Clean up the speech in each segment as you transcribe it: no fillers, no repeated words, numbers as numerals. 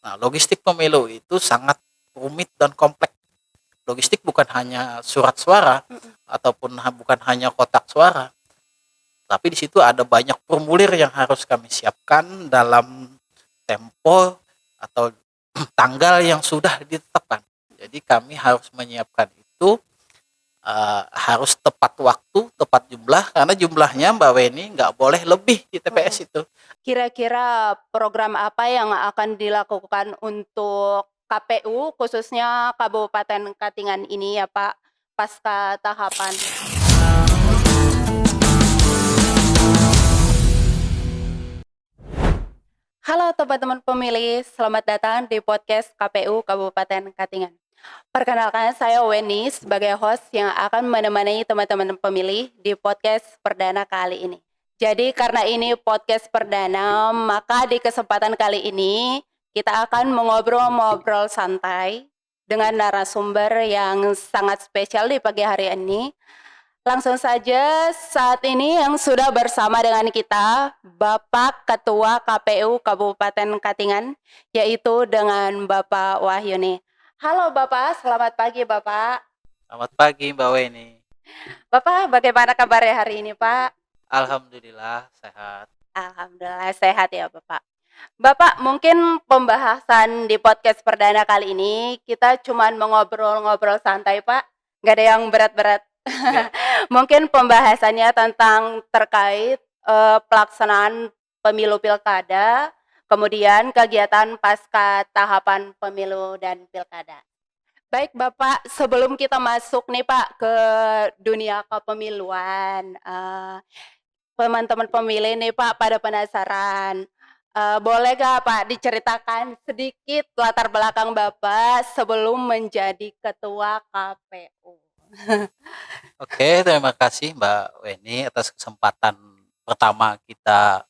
Nah, logistik pemilu itu sangat rumit dan kompleks. Logistik bukan hanya surat suara Mm-mm. ataupun bukan hanya kotak suara, tapi di situ ada banyak formulir yang harus kami siapkan dalam tempo atau tanggal yang sudah ditetapkan. Jadi kami harus menyiapkan itu harus tepat waktu, tepat jumlah, karena jumlahnya Mbak Weni nggak boleh lebih di TPS itu. Kira-kira program apa yang akan dilakukan untuk KPU khususnya Kabupaten Katingan ini ya Pak pasca tahapan? Halo teman-teman pemilih, selamat datang di podcast KPU Kabupaten Katingan. Perkenalkan saya Weni sebagai host yang akan menemani teman-teman pemilih di podcast perdana kali ini. Jadi karena ini podcast perdana, maka di kesempatan kali ini kita akan mengobrol-ngobrol santai dengan narasumber yang sangat spesial di pagi hari ini. Langsung saja saat ini yang sudah bersama dengan kita Bapak Ketua KPU Kabupaten Katingan, yaitu dengan Bapak Wahyuni. Halo Bapak, selamat pagi Bapak. Selamat pagi Mbak Weni. Bapak, bagaimana kabarnya hari ini Pak? Alhamdulillah sehat. Alhamdulillah sehat ya Bapak. Bapak, mungkin pembahasan di podcast perdana kali ini kita cuma mengobrol-ngobrol santai Pak, nggak ada yang berat-berat. Ya. Mungkin pembahasannya tentang terkait pelaksanaan pemilu pilkada, kemudian kegiatan pasca tahapan pemilu dan pilkada. Baik Bapak, sebelum kita masuk nih Pak ke dunia kepemiluan, teman-teman pemilih nih Pak pada penasaran. Boleh gak Pak diceritakan sedikit latar belakang Bapak sebelum menjadi ketua KPU? Oke, terima kasih Mbak Weni atas kesempatan pertama kita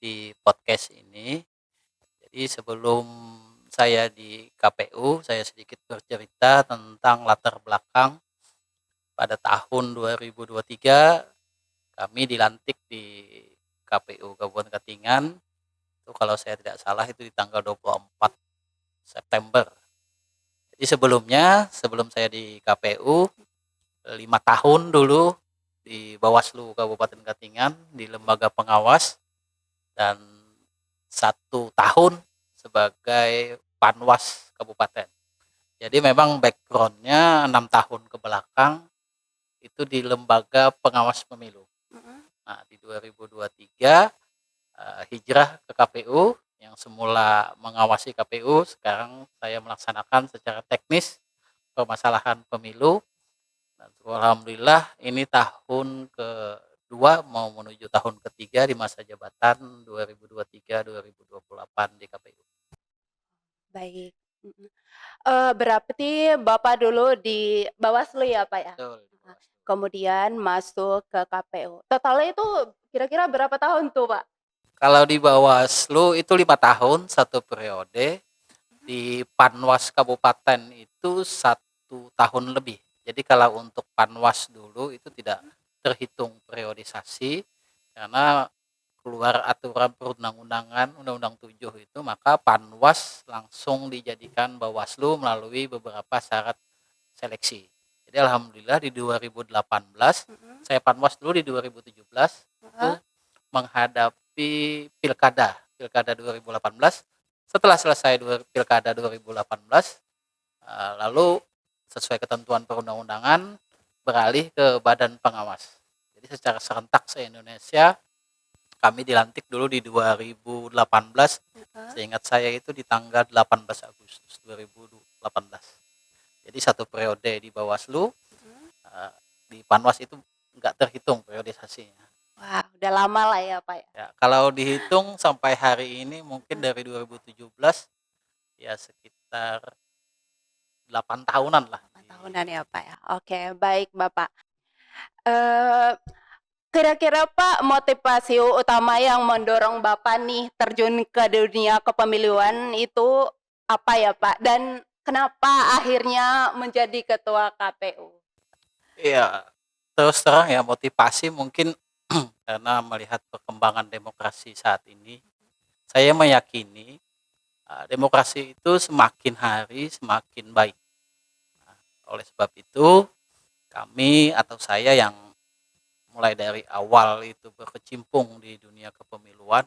di podcast ini. Jadi sebelum saya di KPU, saya sedikit bercerita tentang latar belakang. Pada tahun 2023 kami dilantik di KPU Kabupaten Katingan. Itu kalau saya tidak salah itu di tanggal 24 September. Jadi sebelum saya di KPU 5 tahun dulu di Bawaslu Kabupaten Katingan di lembaga pengawas dan 1 tahun sebagai Panwas Kabupaten. Jadi memang backgroundnya 6 tahun ke belakang itu di lembaga pengawas pemilu. Nah, di 2023 hijrah ke KPU yang semula mengawasi KPU, sekarang saya melaksanakan secara teknis permasalahan pemilu. Dan alhamdulillah ini tahun kedua mau menuju tahun ketiga di masa jabatan 2023-2028 di KPU. Baik. Berarti Bapak dulu di Bawaslu ya Pak ya? Betul. Kemudian masuk ke KPU. Totalnya itu kira-kira berapa tahun tuh Pak? Kalau di Bawaslu itu 5 tahun, 1 periode. Di Panwas Kabupaten itu 1 tahun lebih. Jadi kalau untuk Panwas dulu itu tidak terhitung periodisasi karena keluar aturan perundang-undangan Undang-Undang 7 itu, maka Panwas langsung dijadikan Bawaslu melalui beberapa syarat seleksi. Jadi alhamdulillah di 2018 saya Panwas dulu di 2017 itu menghadapi Pilkada 2018. Setelah selesai Pilkada 2018, lalu sesuai ketentuan perundang-undangan beralih ke Badan Pengawas. Jadi secara serentak se-Indonesia kami dilantik dulu di 2018. Seingat saya itu di tanggal 18 Agustus 2018. Jadi 1 periode di Bawaslu, di Panwas itu nggak terhitung periodisasinya. Wah, udah lama lah ya Pak ya. Ya, kalau dihitung sampai hari ini mungkin dari 2017 ya sekitar 8 tahunan lah. 8 tahunan ya Pak ya. Oke, baik Bapak. Kira-kira Pak motivasi utama yang mendorong Bapak nih terjun ke dunia kepemiluan itu apa ya Pak? Dan kenapa akhirnya menjadi ketua KPU? Iya, terus terang ya motivasi mungkin karena melihat perkembangan demokrasi saat ini, saya meyakini demokrasi itu semakin hari semakin baik. Oleh sebab itu, kami atau saya yang mulai dari awal itu berkecimpung di dunia kepemiluan,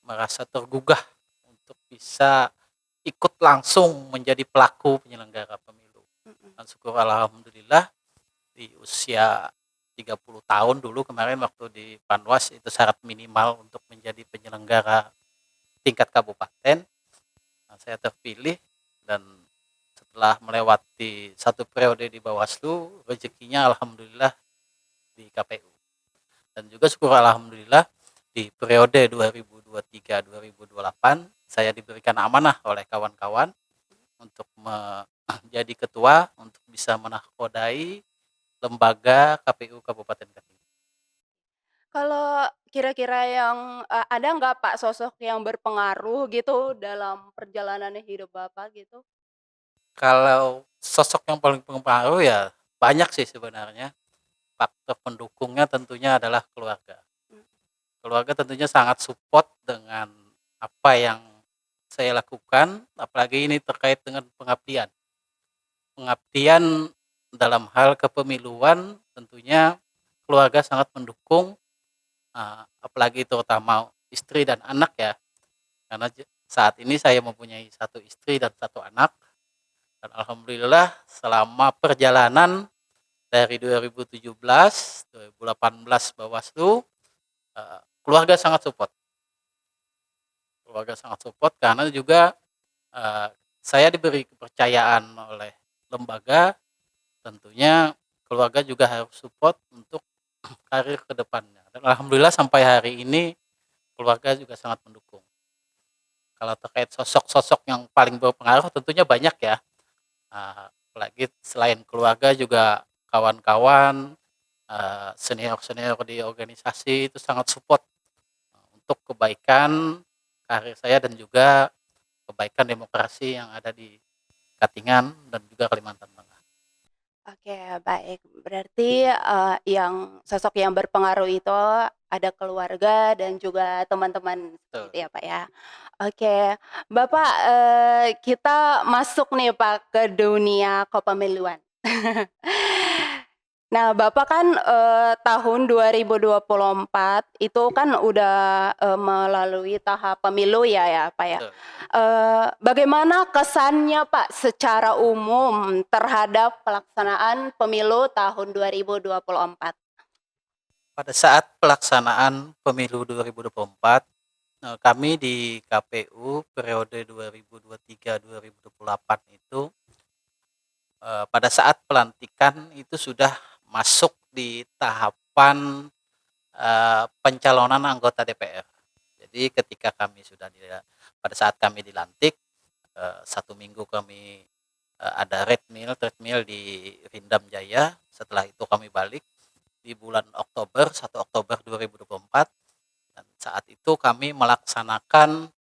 merasa tergugah untuk bisa ikut langsung menjadi pelaku penyelenggara pemilu. Dan syukur alhamdulillah di usia 30 tahun dulu kemarin waktu di Panwas itu syarat minimal untuk menjadi penyelenggara tingkat kabupaten. Nah, saya terpilih dan setelah melewati satu periode di Bawaslu, rezekinya alhamdulillah di KPU. Dan juga syukur alhamdulillah di periode 2023-2028 saya diberikan amanah oleh kawan-kawan untuk menjadi ketua untuk bisa menakodai lembaga KPU Kabupaten Katingan. Kalau kira-kira yang ada nggak Pak sosok yang berpengaruh gitu dalam perjalanan hidup Bapak gitu? Kalau sosok yang paling berpengaruh ya banyak sih sebenarnya. Faktor pendukungnya tentunya adalah keluarga. Keluarga tentunya sangat support dengan apa yang saya lakukan, apalagi ini terkait dengan pengabdian. Pengabdian dalam hal kepemiluan tentunya keluarga sangat mendukung, apalagi terutama istri dan anak ya. Karena saat ini saya mempunyai satu istri dan satu anak. Dan alhamdulillah selama perjalanan dari 2017, 2018 Bawaslu, keluarga sangat support. Keluarga sangat support karena juga saya diberi kepercayaan oleh lembaga, tentunya keluarga juga harus support untuk karir ke depannya. Dan alhamdulillah sampai hari ini keluarga juga sangat mendukung. Kalau terkait sosok-sosok yang paling berpengaruh tentunya banyak ya. Apalagi selain keluarga juga kawan-kawan, senior-senior di organisasi itu sangat support untuk kebaikan karir saya dan juga kebaikan demokrasi yang ada di Katingan dan juga Kalimantan Tengah. Oke, baik. Berarti, yang sosok yang berpengaruh itu ada keluarga dan juga teman-teman, Betul. gitu ya, Pak, ya. Oke, Bapak, kita masuk nih, Pak, ke dunia kepemiluan. Nah, Bapak kan, tahun 2024 itu kan udah, melalui tahap pemilu ya, Pak, ya. Betul. Bagaimana kesannya, Pak, secara umum terhadap pelaksanaan pemilu tahun 2024? Pada saat pelaksanaan pemilu 2024, kami di KPU periode 2023-2028 itu pada saat pelantikan itu sudah masuk di tahapan pencalonan anggota DPR. Jadi ketika kami sudah pada saat kami dilantik, 1 minggu kami ada treadmill di Rindam Jaya. Setelah itu kami balik di bulan Oktober, 1 Oktober 2024, dan saat itu kami melaksanakan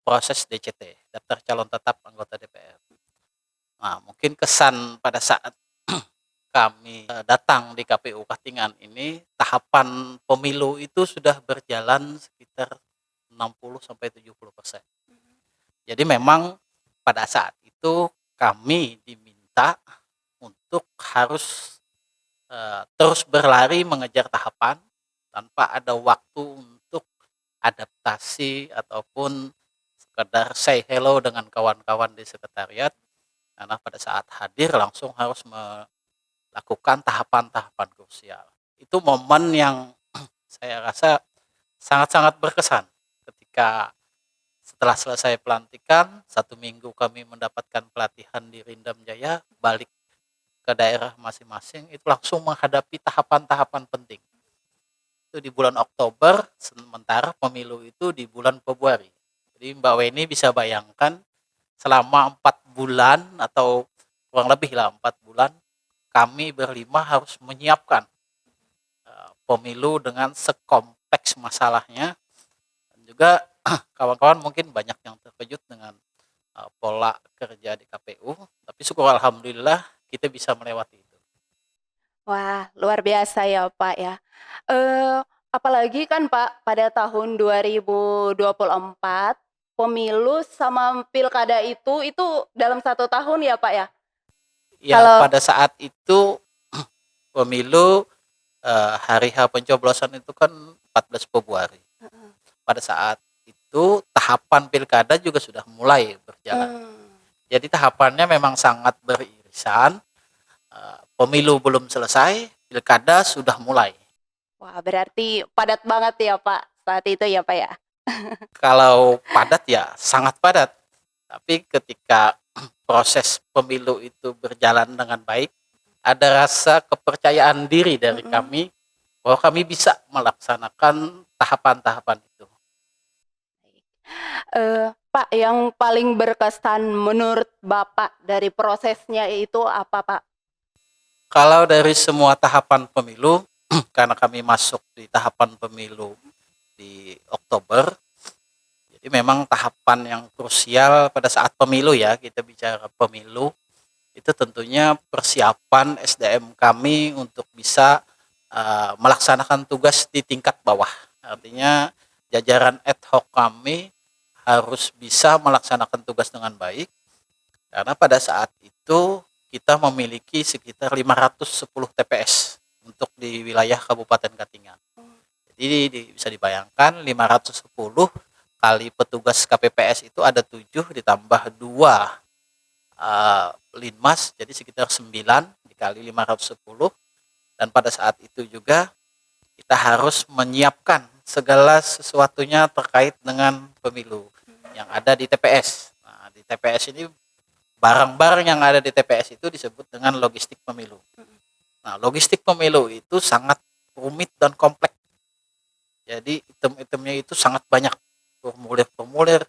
proses DCT, daftar calon tetap anggota DPR. Nah, mungkin kesan pada saat kami datang di KPU Katingan ini, tahapan pemilu itu sudah berjalan sekitar 60-70%. Jadi memang pada saat itu kami diminta untuk harus terus berlari mengejar tahapan tanpa ada waktu untuk adaptasi ataupun sekedar say hello dengan kawan-kawan di sekretariat, karena pada saat hadir langsung harus melakukan tahapan-tahapan krusial. Itu momen yang saya rasa sangat-sangat berkesan ketika setelah selesai pelantikan, 1 minggu kami mendapatkan pelatihan di Rindam Jaya, balik ke daerah masing-masing, itu langsung menghadapi tahapan-tahapan penting. Itu di bulan Oktober, sementara pemilu itu di bulan Februari. Jadi Mbak Weni bisa bayangkan selama 4 bulan atau kurang lebih lah 4 bulan, kami berlima harus menyiapkan pemilu dengan sekompleks masalahnya. Dan juga kawan-kawan mungkin banyak yang terkejut dengan pola kerja di KPU, tapi syukur alhamdulillah kita bisa melewati itu. Wah, luar biasa ya, Pak, ya. Apalagi kan, Pak, pada tahun 2024 pemilu sama pilkada itu dalam 1 tahun ya Pak ya? Ya, Kalau pada saat itu pemilu hari H pencoblosan itu kan 14 Februari. Pada saat itu tahapan pilkada juga sudah mulai berjalan. Jadi tahapannya memang sangat beririsan. Pemilu belum selesai, pilkada sudah mulai. wah berarti padat banget ya Pak saat itu ya Pak ya? Kalau padat ya sangat padat. Tapi ketika proses pemilu itu berjalan dengan baik, ada rasa kepercayaan diri dari kami bahwa kami bisa melaksanakan tahapan-tahapan itu. Pak, yang paling berkesan menurut Bapak dari prosesnya itu apa Pak? Kalau dari semua tahapan pemilu, karena kami masuk di tahapan pemilu di Oktober, jadi memang tahapan yang krusial pada saat pemilu ya, kita bicara pemilu, itu tentunya persiapan SDM kami untuk bisa melaksanakan tugas di tingkat bawah. Artinya jajaran ad hoc kami harus bisa melaksanakan tugas dengan baik, karena pada saat itu kita memiliki sekitar 510 TPS untuk di wilayah Kabupaten Katingan. Jadi bisa dibayangkan 510 kali petugas KPPS itu ada 7 ditambah 2 linmas, jadi sekitar 9 dikali 510. Dan pada saat itu juga kita harus menyiapkan segala sesuatunya terkait dengan pemilu yang ada di TPS. Nah, di TPS ini barang-barang yang ada di TPS itu disebut dengan logistik pemilu. Nah, logistik pemilu itu sangat rumit dan kompleks. Jadi item-itemnya itu sangat banyak, formulir-formulir.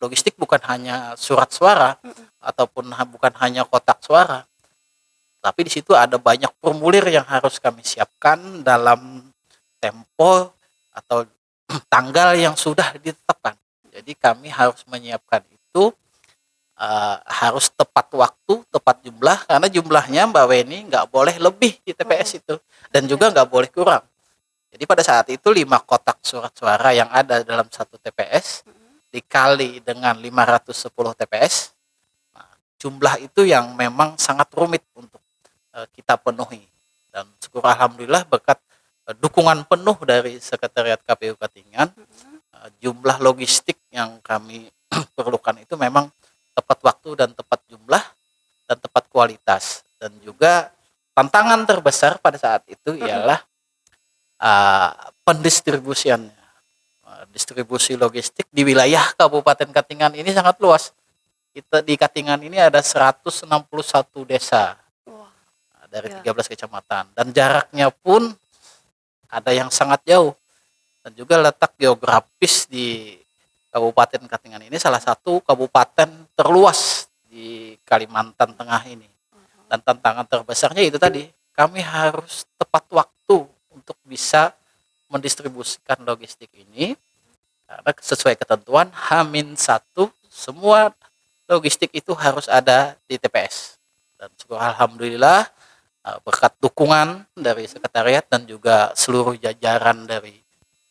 Logistik bukan hanya surat suara ataupun bukan hanya kotak suara, tapi di situ ada banyak formulir yang harus kami siapkan dalam tempo atau tanggal yang sudah ditetapkan. Jadi kami harus menyiapkan itu harus tepat waktu, tepat jumlah, karena jumlahnya Mbak Weni nggak boleh lebih di TPS itu dan juga nggak boleh kurang. Jadi pada saat itu 5 kotak surat suara yang ada dalam satu TPS dikali dengan 510 TPS, nah, jumlah itu yang memang sangat rumit untuk kita penuhi. Dan syukur alhamdulillah berkat dukungan penuh dari Sekretariat KPU Katingan, jumlah logistik yang kami perlukan itu memang tepat waktu dan tepat jumlah dan tepat kualitas. Dan juga tantangan terbesar pada saat itu ialah pendistribusiannya. Distribusi logistik di wilayah Kabupaten Katingan ini sangat luas. Kita di Katingan ini ada 161 desa dari 13 kecamatan, dan jaraknya pun ada yang sangat jauh, dan juga letak geografis di Kabupaten Katingan ini salah satu kabupaten terluas di Kalimantan Tengah ini. Dan tantangan terbesarnya itu tadi, kami harus tepat waktu untuk bisa mendistribusikan logistik ini, karena sesuai ketentuan H-1 semua logistik itu harus ada di TPS. Dan syukur alhamdulillah berkat dukungan dari sekretariat dan juga seluruh jajaran dari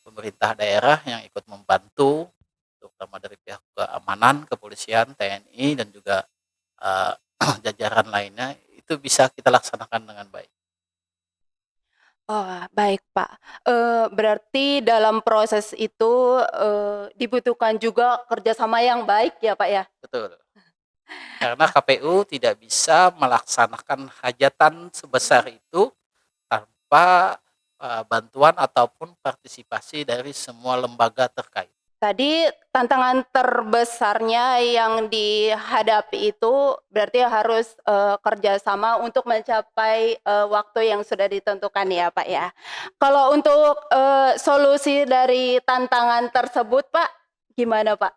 pemerintah daerah yang ikut membantu, terutama dari pihak keamanan, kepolisian, TNI, dan juga jajaran lainnya, itu bisa kita laksanakan dengan baik. Oh, baik Pak. Berarti dalam proses itu dibutuhkan juga kerjasama yang baik ya Pak ya? Betul. Karena KPU tidak bisa melaksanakan hajatan sebesar itu tanpa bantuan ataupun partisipasi dari semua lembaga terkait. Tadi tantangan terbesarnya yang dihadapi itu berarti harus kerjasama untuk mencapai waktu yang sudah ditentukan ya Pak ya. Kalau untuk solusi dari tantangan tersebut Pak, gimana Pak?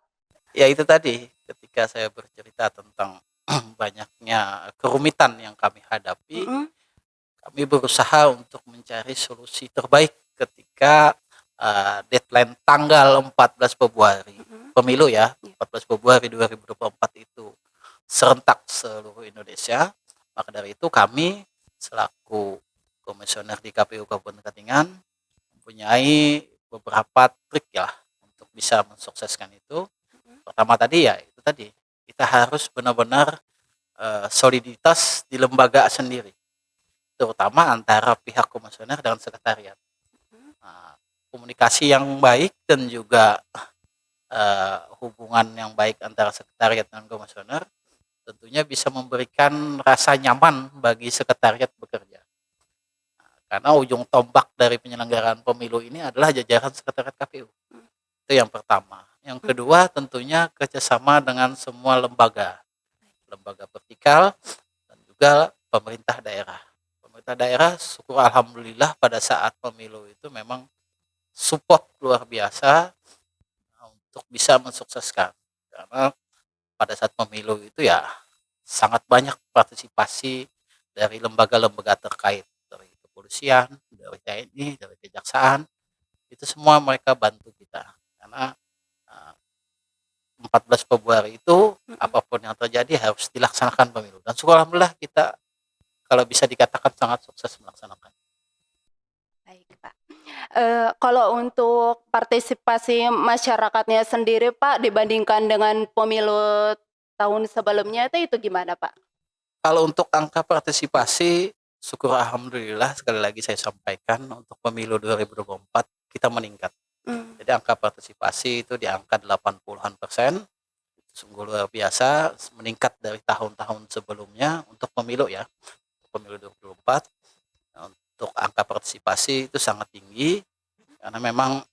Ya itu tadi, ketika saya bercerita tentang banyaknya kerumitan yang kami hadapi, kami berusaha untuk mencari solusi terbaik ketika deadline tanggal 14 Februari pemilu ya, 14 Februari 2024 itu serentak seluruh Indonesia. Maka dari itu kami selaku komisioner di KPU Kabupaten Katingan mempunyai beberapa trik ya untuk bisa mensukseskan itu. Pertama tadi ya itu tadi, kita harus benar-benar soliditas di lembaga sendiri, terutama antara pihak komisioner dengan sekretariat. Nah, komunikasi yang baik dan juga hubungan yang baik antara sekretariat dan komisioner tentunya bisa memberikan rasa nyaman bagi sekretariat bekerja. Karena ujung tombak dari penyelenggaraan pemilu ini adalah jajaran sekretariat KPU. Itu yang pertama. Yang kedua tentunya kerjasama dengan semua lembaga vertikal dan juga pemerintah daerah. Pemerintah daerah syukur alhamdulillah pada saat pemilu itu memang support luar biasa untuk bisa mensukseskan. Karena pada saat pemilu itu ya sangat banyak partisipasi dari lembaga-lembaga terkait, dari kepolisian, dari TNI, dari kejaksaan, itu semua mereka bantu kita. Karena 14 Februari itu apapun yang terjadi harus dilaksanakan pemilu. Dan syukur alhamdulillah kita kalau bisa dikatakan sangat sukses melaksanakan. Baik, Pak. Kalau untuk partisipasi masyarakatnya sendiri, Pak, dibandingkan dengan pemilu tahun sebelumnya itu gimana, Pak? Kalau untuk angka partisipasi, syukur alhamdulillah sekali lagi saya sampaikan untuk pemilu 2024 kita meningkat. Jadi angka partisipasi itu di angka 80-an%. Sungguh luar biasa, meningkat dari tahun-tahun sebelumnya untuk pemilu ya. Pemilu 2024 untuk angka partisipasi itu sangat tinggi karena memang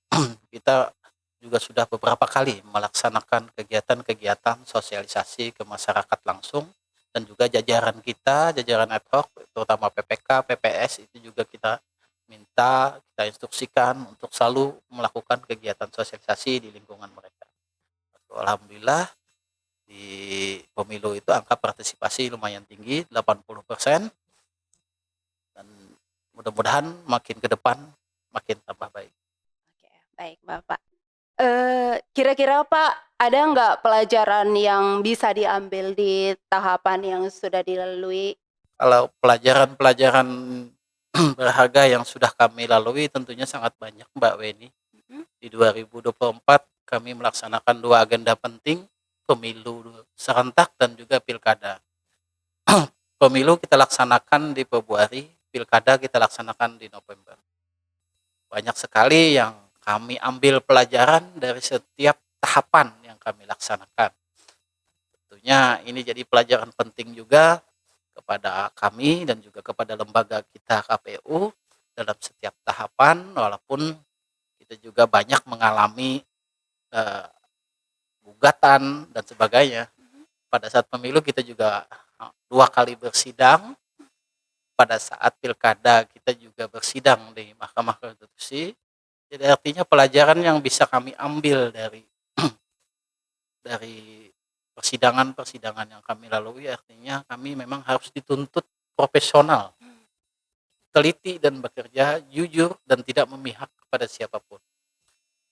kita juga sudah beberapa kali melaksanakan kegiatan-kegiatan sosialisasi ke masyarakat langsung, dan juga jajaran kita, jajaran ad hoc terutama PPK, PPS itu juga kita instruksikan untuk selalu melakukan kegiatan sosialisasi di lingkungan mereka. Alhamdulillah di pemilu itu angka partisipasi lumayan tinggi, 80%, dan mudah-mudahan makin ke depan makin tambah baik. Oke, baik Bapak. Kira-kira Pak, ada nggak pelajaran yang bisa diambil di tahapan yang sudah dilalui? Kalau pelajaran-pelajaran berharga yang sudah kami lalui tentunya sangat banyak Mbak Weni. Di 2024 kami melaksanakan 2 agenda penting, pemilu serentak dan juga pilkada. Pemilu kita laksanakan di Februari, pilkada kita laksanakan di November. Banyak sekali yang kami ambil pelajaran dari setiap tahapan yang kami laksanakan. Tentunya ini jadi pelajaran penting juga kepada kami dan juga kepada lembaga kita KPU dalam setiap tahapan, walaupun kita juga banyak mengalami gugatan dan sebagainya. Pada saat pemilu kita juga 2 kali bersidang, pada saat pilkada kita juga bersidang di Mahkamah Konstitusi. Jadi artinya pelajaran yang bisa kami ambil dari persidangan-persidangan yang kami lalui, artinya kami memang harus dituntut profesional, teliti dan bekerja jujur dan tidak memihak kepada siapapun.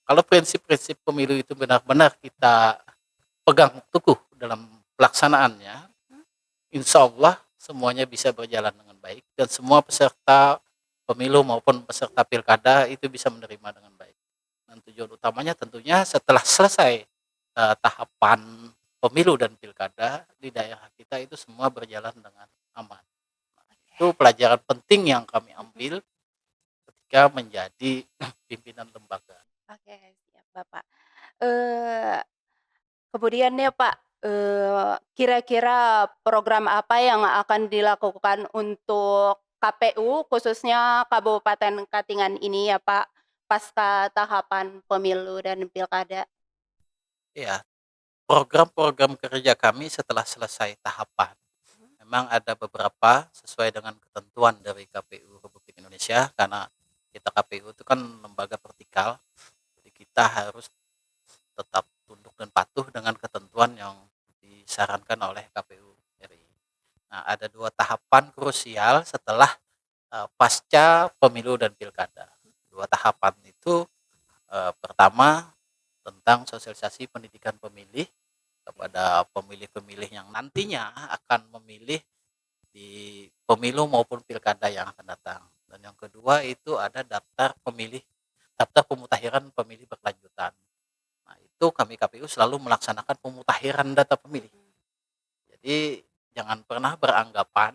Kalau prinsip-prinsip pemilu itu benar-benar kita pegang teguh dalam pelaksanaannya, insya Allah semuanya bisa berjalan dengan baik dan semua peserta pemilu maupun peserta pilkada itu bisa menerima dengan baik. Dan tujuan utamanya tentunya setelah selesai tahapan pemilu dan pilkada di daerah kita itu semua berjalan dengan aman. Itu pelajaran penting yang kami ambil ketika menjadi pimpinan lembaga. Oke, siap Bapak. Kemudian ya Pak, kira-kira program apa yang akan dilakukan untuk KPU khususnya Kabupaten Katingan ini ya Pak, pasca tahapan pemilu dan pilkada? Ya, program-program kerja kami setelah selesai tahapan memang ada beberapa sesuai dengan ketentuan dari KPU Republik Indonesia, karena kita KPU itu kan lembaga vertikal, jadi kita harus tetap tunduk dan patuh dengan ketentuan yang disarankan oleh KPU RI. Nah, ada 2 tahapan krusial setelah pasca pemilu dan pilkada. 2 tahapan itu pertama tentang sosialisasi pendidikan pemilih kepada pemilih-pemilih yang nantinya akan memilih di pemilu maupun pilkada yang akan datang. Dan yang kedua itu ada daftar pemutahhiran pemilih berkelanjutan. Nah, itu kami KPU selalu melaksanakan pemutakhiran data pemilih. Jadi jangan pernah beranggapan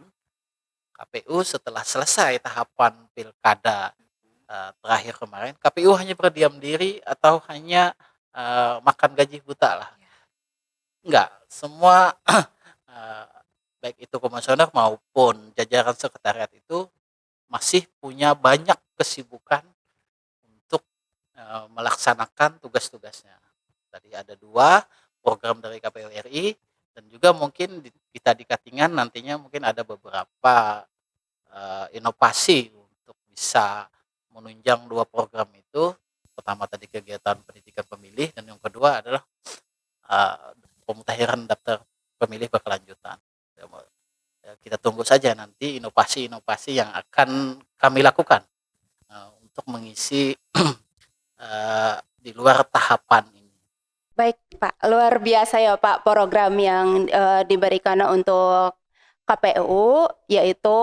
KPU setelah selesai tahapan pilkada terakhir kemarin, KPU hanya berdiam diri atau hanya makan gaji buta lah. Enggak, semua eh, baik itu komisioner maupun jajaran sekretariat itu masih punya banyak kesibukan untuk melaksanakan tugas-tugasnya. Tadi ada 2 program dari KPU RI dan juga mungkin kita di Katingan nantinya mungkin ada beberapa inovasi untuk bisa menunjang 2 program itu. Pertama tadi kegiatan pendidikan pemilih dan yang kedua adalah pemutakhiran daftar pemilih berkelanjutan. Kita tunggu saja nanti inovasi-inovasi yang akan kami lakukan untuk mengisi di luar tahapan ini. Baik Pak, luar biasa ya Pak program yang diberikan untuk KPU, yaitu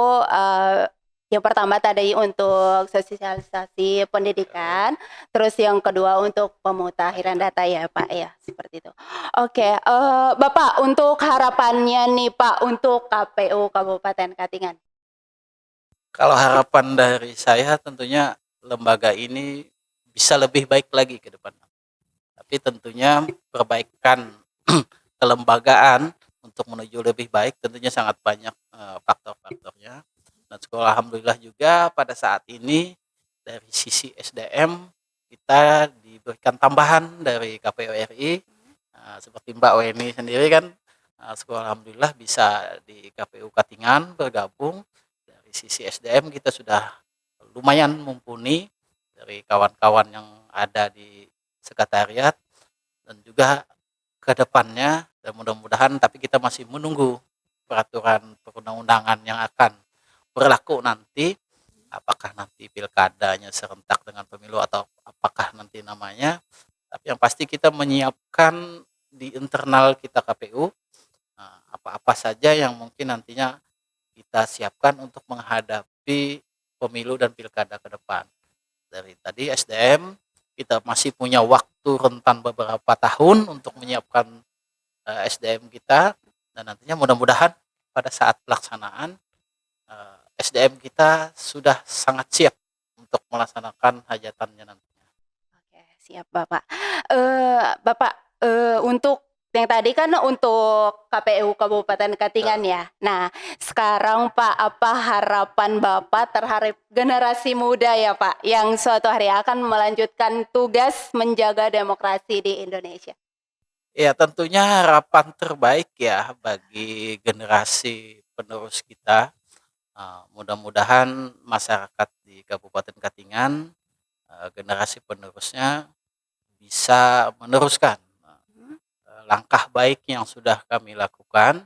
yang pertama tadi untuk sosialisasi pendidikan, terus yang kedua untuk pemutakhiran data ya Pak ya, seperti itu. Oke, Bapak untuk harapannya nih Pak untuk KPU Kabupaten Katingan. Kalau harapan dari saya tentunya lembaga ini bisa lebih baik lagi ke depan. Tapi tentunya perbaikan kelembagaan untuk menuju lebih baik tentunya sangat banyak faktor-faktornya. Dan sekolah alhamdulillah juga pada saat ini dari sisi SDM kita diberikan tambahan dari KPU RI. Seperti Mbak Weni sendiri kan sekolah alhamdulillah bisa di KPU Katingan bergabung. Dari sisi SDM kita sudah lumayan mumpuni dari kawan-kawan yang ada di sekretariat dan juga ke depannya dan mudah-mudahan tapi kita masih menunggu peraturan perundang-undangan yang akan berlaku nanti, apakah nanti pilkadanya serentak dengan pemilu atau apakah nanti namanya, tapi yang pasti kita menyiapkan di internal kita KPU apa-apa saja yang mungkin nantinya kita siapkan untuk menghadapi pemilu dan pilkada ke depan. Dari tadi SDM kita masih punya waktu rentan beberapa tahun untuk menyiapkan SDM kita dan nantinya mudah-mudahan pada saat pelaksanaan SDM kita sudah sangat siap untuk melaksanakan hajatannya nantinya. Oke, siap Bapak. Bapak, untuk yang tadi kan untuk KPU Kabupaten Katingan ya. Nah, sekarang Pak, apa harapan Bapak terhadap generasi muda ya Pak, yang suatu hari akan melanjutkan tugas menjaga demokrasi di Indonesia? Ya tentunya harapan terbaik ya bagi generasi penerus kita. Mudah-mudahan masyarakat di Kabupaten Katingan generasi penerusnya bisa meneruskan langkah baik yang sudah kami lakukan.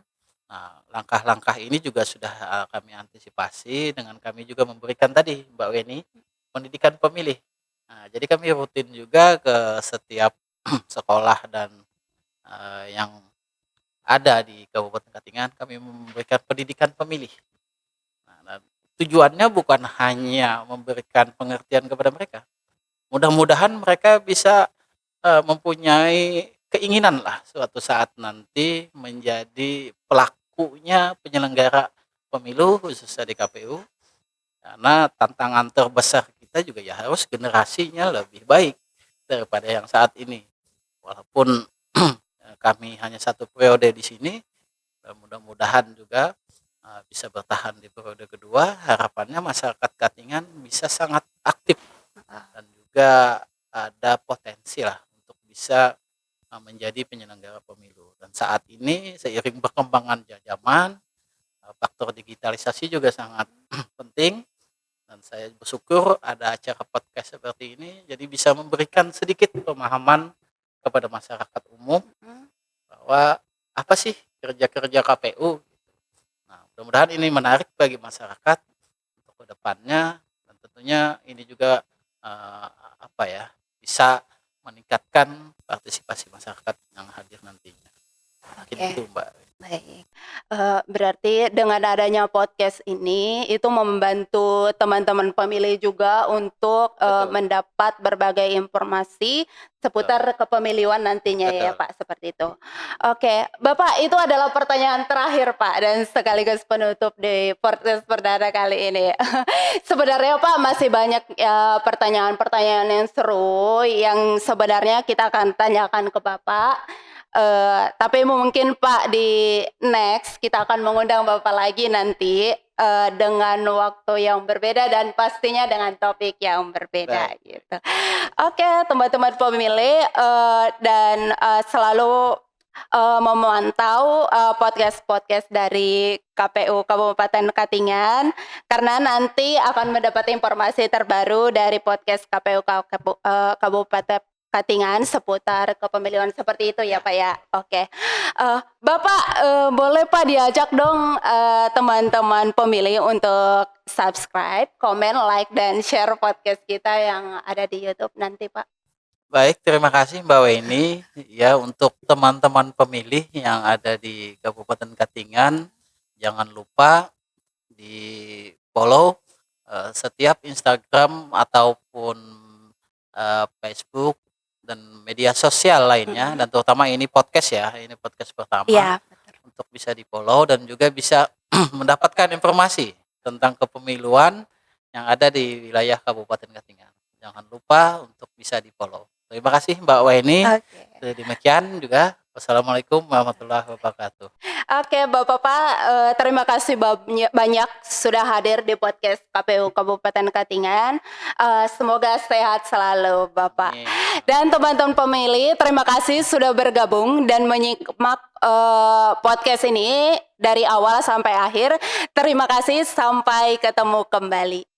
Nah, langkah-langkah ini juga sudah kami antisipasi dengan kami juga memberikan tadi Mbak Weni pendidikan pemilih. Nah, jadi kami rutin juga ke setiap sekolah dan yang ada di Kabupaten Katingan kami memberikan pendidikan pemilih. Nah, tujuannya bukan hanya memberikan pengertian kepada mereka. Mudah-mudahan mereka bisa mempunyai keinginan lah suatu saat nanti menjadi pelakunya penyelenggara pemilu khususnya di KPU. Karena tantangan terbesar kita juga ya harus generasinya lebih baik daripada yang saat ini. Walaupun kami hanya 1 periode di sini, mudah-mudahan juga bisa bertahan di periode kedua. Harapannya masyarakat Katingan bisa sangat aktif dan juga ada potensi lah untuk bisa menjadi penyelenggara pemilu. Dan saat ini seiring perkembangan zaman, faktor digitalisasi juga sangat penting. Dan saya bersyukur ada acara podcast seperti ini, jadi bisa memberikan sedikit pemahaman kepada masyarakat umum bahwa apa sih kerja-kerja KPU. Nah, mudah-mudahan ini menarik bagi masyarakat untuk kedepannya dan tentunya ini juga bisa meningkatkan partisipasi masyarakat yang hadir nantinya. Mungkin Oke. itu Mbak. Baik, berarti dengan adanya podcast ini, itu membantu teman-teman pemilih juga untuk, Betul, mendapat berbagai informasi betul, seputar kepemiluan nantinya ya betul. Pak, seperti itu. Oke, Bapak itu adalah pertanyaan terakhir Pak, dan sekaligus penutup di podcast perdana kali ini. Sebenarnya Pak masih banyak, pertanyaan-pertanyaan yang seru yang sebenarnya kita akan tanyakan ke Bapak. Tapi mungkin Pak di next kita akan mengundang Bapak lagi nanti, dengan waktu yang berbeda dan pastinya dengan topik yang berbeda Baik, gitu. Oke teman-teman pemilih, dan, selalu, memantau, podcast-podcast dari KPU Kabupaten Katingan, karena nanti akan mendapat informasi terbaru dari podcast KPU Kabupaten Katingan seputar kepemiluan seperti itu ya ya. Pak ya. Oke. Bapak, boleh Pak diajak dong, teman-teman pemilih untuk subscribe, komen, like, dan share podcast kita yang ada di YouTube nanti Pak. Baik, terima kasih Mbak Weni. Ya, untuk teman-teman pemilih yang ada di Kabupaten Katingan, jangan lupa di-follow setiap Instagram ataupun Facebook dan media sosial lainnya, Mhm. dan terutama ini podcast ya, ini podcast pertama, Iya. untuk bisa di-follow dan juga bisa mendapatkan informasi tentang kepemiluan yang ada di wilayah Kabupaten Katingan. Jangan lupa untuk bisa di-follow. Terima kasih Mbak Weni. Oke. Demikian juga. Wassalamualaikum warahmatullahi wabarakatuh. Oke, Bapak-bapak, terima kasih banyak sudah hadir di podcast KPU Kabupaten Katingan. Semoga sehat selalu, Bapak. Amin. Dan teman-teman pemilih, terima kasih sudah bergabung dan menyimak podcast ini dari awal sampai akhir. Terima kasih, sampai ketemu kembali.